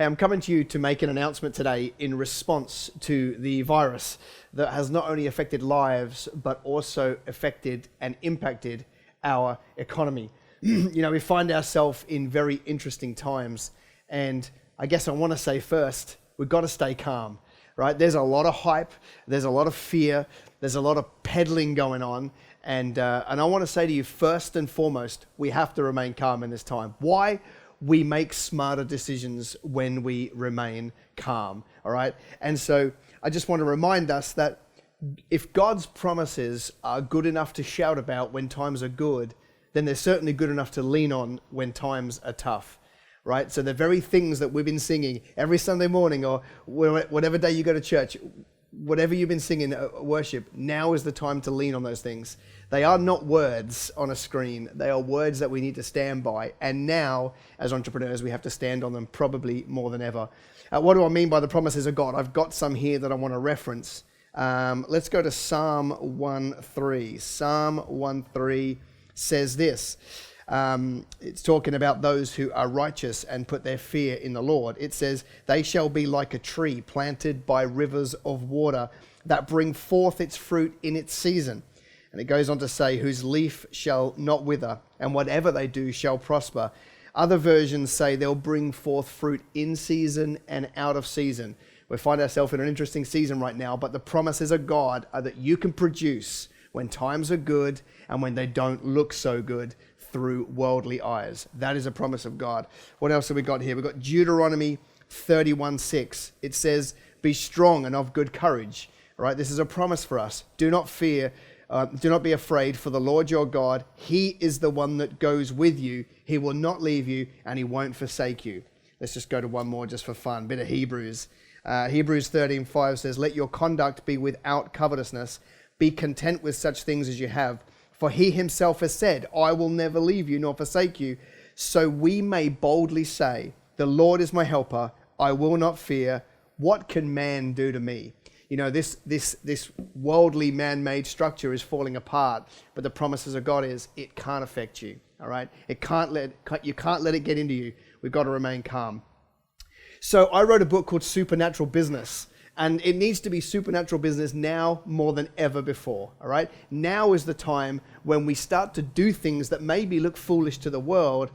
Hey, I'm coming to you to make an announcement today in response to the virus that has not only affected lives, but also affected and impacted our economy. We find ourselves in very interesting times. And I guess I want to say first, we've got to stay calm, right? There's a lot of hype. There's a lot of fear. There's a lot of peddling going on. And I want to say to you, first and foremost, we have to remain calm in this time. Why? We make smarter decisions when we remain calm, all right? And so I just want to remind us that if God's promises are good enough to shout about when times are good, then they're certainly good enough to lean on when times are tough, right? So the very things that we've been singing every Sunday morning or whatever day you go to church, whatever you've been singing worship, now is the time to lean on those things. They are not words on a screen. They are words that we need to stand by. And now, as entrepreneurs, we have to stand on them probably more than ever. What do I mean by the promises of God? I've got some here that I want to reference. Let's go to Psalm 1:3. Psalm 1:3 says this. It's talking about those who are righteous and put their fear in the Lord. It says, they shall be like a tree planted by rivers of water that bring forth its fruit in its season. And it goes on to say, whose leaf shall not wither, and whatever they do shall prosper. Other versions say they'll bring forth fruit in season and out of season. We find ourselves in an interesting season right now, but the promises of God are that you can produce when times are good and when they don't look so good through worldly eyes. That is a promise of God. What else have we got here? We've got Deuteronomy 31:6. It says, be strong and of good courage. All right, this is a promise for us. Do not fear. Do not be afraid, for the Lord your God, he is the one that goes with you. He will not leave you and he won't forsake you. Let's just go to one more just for fun. Bit of Hebrews. Hebrews 13:5 says, let your conduct be without covetousness. Be content with such things as you have. For he himself has said, I will never leave you nor forsake you. So we may boldly say, the Lord is my helper. I will not fear. What can man do to me? You know, this worldly man-made structure is falling apart, but the promises of God is it can't affect you, all right? You can't let it get into you. We've got to remain calm. So I wrote a book called Supernatural Business, and it needs to be supernatural business now more than ever before, all right? Now is the time when we start to do things that maybe look foolish to the world,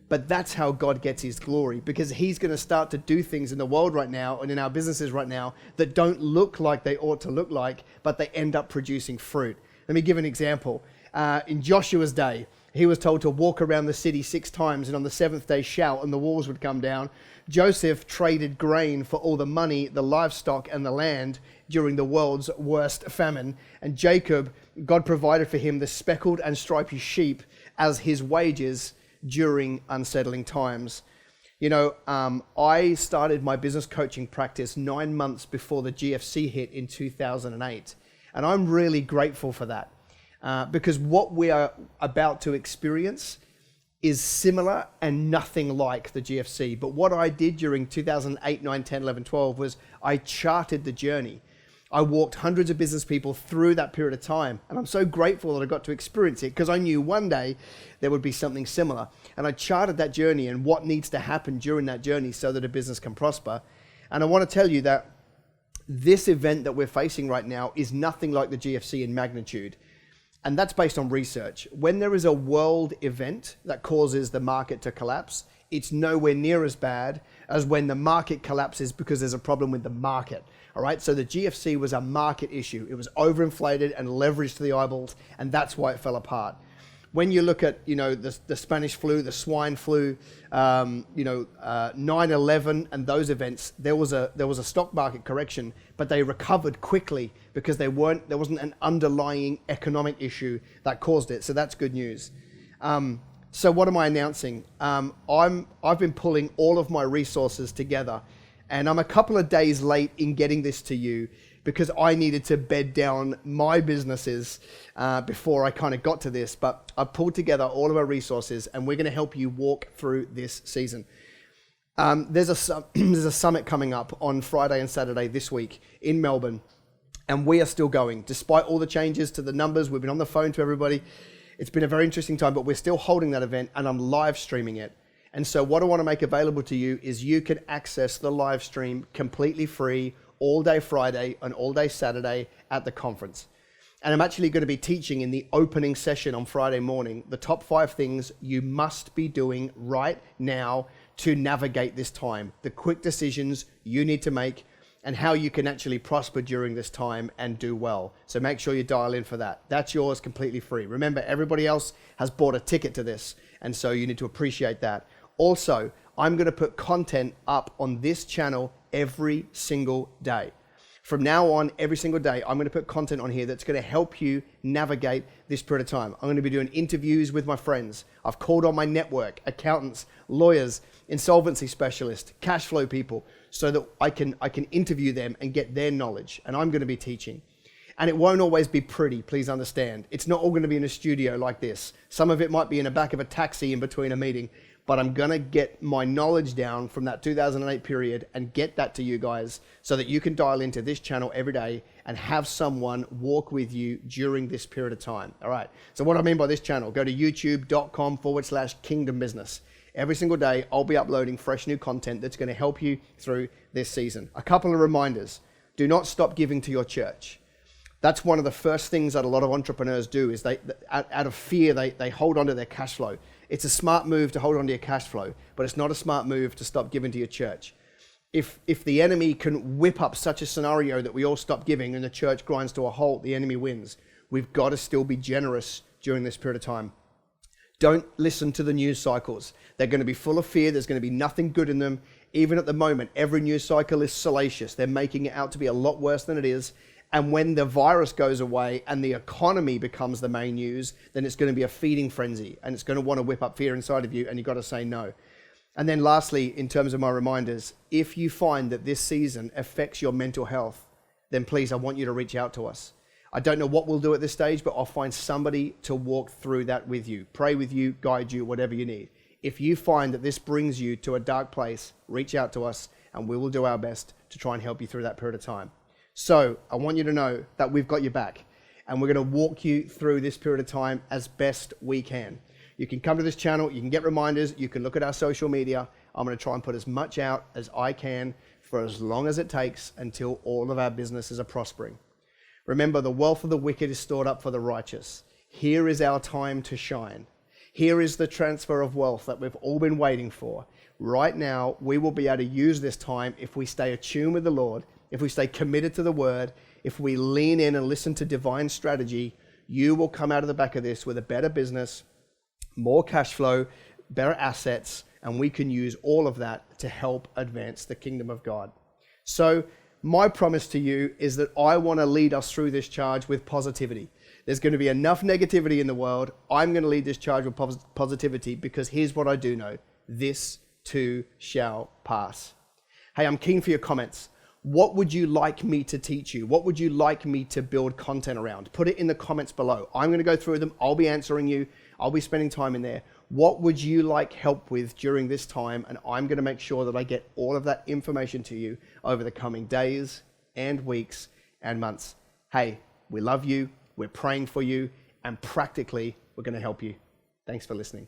but that's how God gets his glory, because he's going to start to do things in the world right now and in our businesses right now that don't look like they ought to look like, but they end up producing fruit. Let me give an example. In Joshua's day, he was told to walk around the city 6 times and on the 7th day shout and the walls would come down. Joseph traded grain for all the money, the livestock and the land during the world's worst famine. And Jacob, God provided for him the speckled and stripy sheep as his wages during unsettling times. You know, I started my business coaching practice 9 months before the GFC hit in 2008. And I'm really grateful for that because what we are about to experience is similar and nothing like the GFC. But what I did during 2008, 9, 10, 11, 12 was I charted the journey. I walked hundreds of business people through that period of time. And I'm so grateful that I got to experience it because I knew one day there would be something similar. And I charted that journey and what needs to happen during that journey so that a business can prosper. And I want to tell you that this event that we're facing right now is nothing like the GFC in magnitude. And that's based on research. When there is a world event that causes the market to collapse, it's nowhere near as bad as when the market collapses because there's a problem with the market. All right, so the GFC was a market issue. It was overinflated and leveraged to the eyeballs, and that's why it fell apart. When you look at, the Spanish flu, the swine flu, 9/11 and those events, there was a stock market correction, but they recovered quickly because there wasn't an underlying economic issue that caused it. So that's good news. So what am I announcing? I've been pulling all of my resources together, and I'm a couple of days late in getting this to you because I needed to bed down my businesses before I kind of got to this. But I've pulled together all of our resources, and we're going to help you walk through this season. There's a summit coming up on Friday and Saturday this week in Melbourne, and we are still going. Despite all the changes to the numbers, we've been on the phone to everybody. It's been a very interesting time, but we're still holding that event, and I'm live streaming it. And so what I want to make available to you is you can access the live stream completely free all day Friday and all day Saturday at the conference. And I'm actually going to be teaching in the opening session on Friday morning the top 5 things you must be doing right now to navigate this time, the quick decisions you need to make, and how you can actually prosper during this time and do well. So make sure you dial in for that. That's yours completely free. Remember, everybody else has bought a ticket to this, and so you need to appreciate that. Also, I'm going to put content up on this channel every single day. From now on, every single day, I'm going to put content on here that's going to help you navigate this period of time. I'm going to be doing interviews with my friends. I've called on my network, accountants, lawyers, insolvency specialists, cash flow people, so that I can interview them and get their knowledge. And I'm going to be teaching. And it won't always be pretty, please understand. It's not all going to be in a studio like this. Some of it might be in the back of a taxi in between a meeting. But I'm going to get my knowledge down from that 2008 period and get that to you guys so that you can dial into this channel every day and have someone walk with you during this period of time. All right. So what I mean by this channel, go to youtube.com/kingdom business. Every single day, I'll be uploading fresh new content that's going to help you through this season. A couple of reminders. Do not stop giving to your church. That's one of the first things that a lot of entrepreneurs do is they, out of fear, they hold on to their cash flow. It's a smart move to hold on to your cash flow, but it's not a smart move to stop giving to your church. If the enemy can whip up such a scenario that we all stop giving and the church grinds to a halt, the enemy wins. We've got to still be generous during this period of time. Don't listen to the news cycles. They're going to be full of fear. There's going to be nothing good in them. Even at the moment, every news cycle is salacious. They're making it out to be a lot worse than it is. And when the virus goes away and the economy becomes the main news, then it's going to be a feeding frenzy and it's going to want to whip up fear inside of you, and you've got to say no. And then lastly, in terms of my reminders, if you find that this season affects your mental health, then please, I want you to reach out to us. I don't know what we'll do at this stage, but I'll find somebody to walk through that with you, pray with you, guide you, whatever you need. If you find that this brings you to a dark place, reach out to us and we will do our best to try and help you through that period of time. So I want you to know that we've got your back and we're going to walk you through this period of time as best we can. You can come to this channel, you can get reminders, you can look at our social media. I'm going to try and put as much out as I can for as long as it takes until all of our businesses are prospering. Remember, the wealth of the wicked is stored up for the righteous. Here is our time to shine. Here is the transfer of wealth that we've all been waiting for. Right now, we will be able to use this time if we stay attuned with the Lord, if we stay committed to the word, if we lean in and listen to divine strategy. You will come out of the back of this with a better business, more cash flow, better assets, and we can use all of that to help advance the kingdom of God. So my promise to you is that I want to lead us through this charge with positivity. There's going to be enough negativity in the world. I'm going to lead this charge with positivity because here's what I do know. This too shall pass. Hey, I'm keen for your comments. What would you like me to teach you? What would you like me to build content around? Put it in the comments below. I'm going to go through them. I'll be answering you. I'll be spending time in there. What would you like help with during this time? And I'm going to make sure that I get all of that information to you over the coming days and weeks and months. Hey, we love you. We're praying for you. And practically, we're going to help you. Thanks for listening.